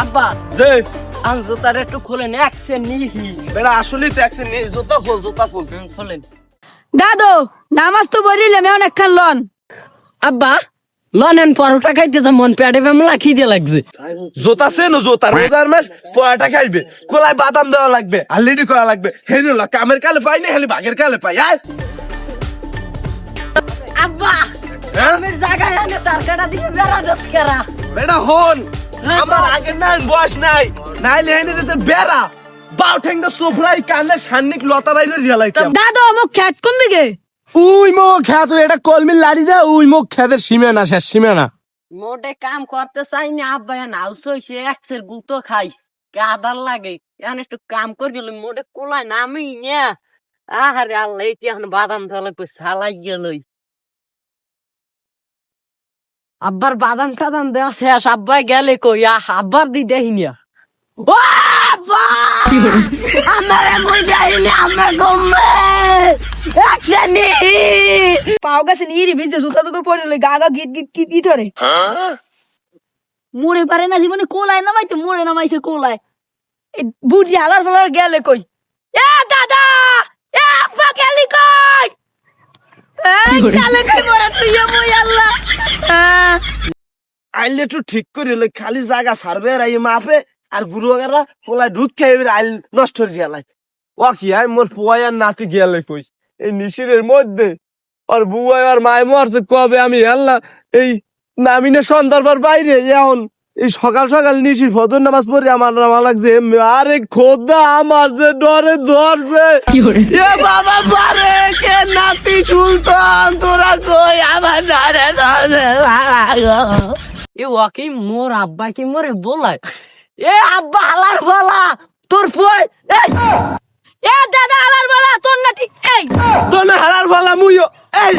আব্বা যে আন জুতাটা একটু খোলেন একসেন নিহি বেটা আসলেই তো একসেন নেই, জুতা খোল খোলেন। দাদু নামাজ তো বলিলাম অনেক খান লন। আব্বা লনেন পরোটা খাইতে যা মন পেটে বেমলা খিদে লাগছে। জোতা সে না জোতার রোজার মাস পয়াটা খাইবে, কোলায় বাদাম দেওয়া লাগবে, হালিডি করা লাগবে, হেনি হলো কামের কালে পাই না, হেলি বাঘের কালে পাই। আয় আব্বা হ্যাঁ? আমের জায়গায় আনে তারকাটা দিয়ে বেড়া দস করা। বেটা হন, আমার আগের নাই বয়স নাই, নাইলে হেনি দিতে বেড়া বাউ ঠেঙ্গা সোফরাই কানে সান্নিক লতা বাইরে রিয়ালাইতাম। দাদু মুখ খেত কোন দিকে? উই মো খেত এটা কলমির লাড়ি দে, উই মো খেতের সীমানা শেষ সীমানা। মোটে কাম করতে চাই না আব্বা নাউস হইছে একসের গুতো খাই কাদার লাগে এখন একটু কাম করে গেল মোটে কোলায় নামি না। আহারে আল্লাহ এই এখন বাদাম ধলে সালাই গেলই। আব্বার বাদাম টাদাম দেওয়া শেষ, আব্বাই গেলে কই আব্বার দি দেখিনিয়া। ও আব্বা আমারে মই দেখিনি আমার গম্মে একসেনি পাও গেছে নিরি ভিজে জুতা দুটো পরে লই গা গা গীত গীত গীত ধরে মরে পারে না জীবনে কোলায় নামাইতে মরে নামাইছে কোলায়। এই বুড়ি হালার ফালার গেলে কই এ দাদা এ আব্বা গেলি কই এই গেলে কই মরে তুই মই আল্লাহ। আইলে একটু ঠিক করে লই, খালি জায়গা সারবে আর এই মাপে আর গুরুগারা কোলায় ঢুক খাইবে আইল নষ্ট হয়ে গেলাই। ও কি আই মোর পোয়াই আর নাতি গেলে কইস এই নিশিরের মধ্যে আর বুয়াই আর মায় মরছে কবে আমি আল্লাহ এই নামিনে সন্ধ্যার বাইরে এখন এই সকাল সকাল নিশির ফজর নামাজ পড়ে আমার নামা লাগছে। আরে খোদা আমার যে ডরে ধরছে এ বাবা পারে কে নাতি সুলতান তোরা কই আমার ডরে ধরছে। এ ওকে মোর আব্বা কি মোরে বলায় এ আব্বা হালার ফালা তোর পয় এ দাদা হালার বালা তোর নাতি এই তোর না হালার ফালা মুইও এই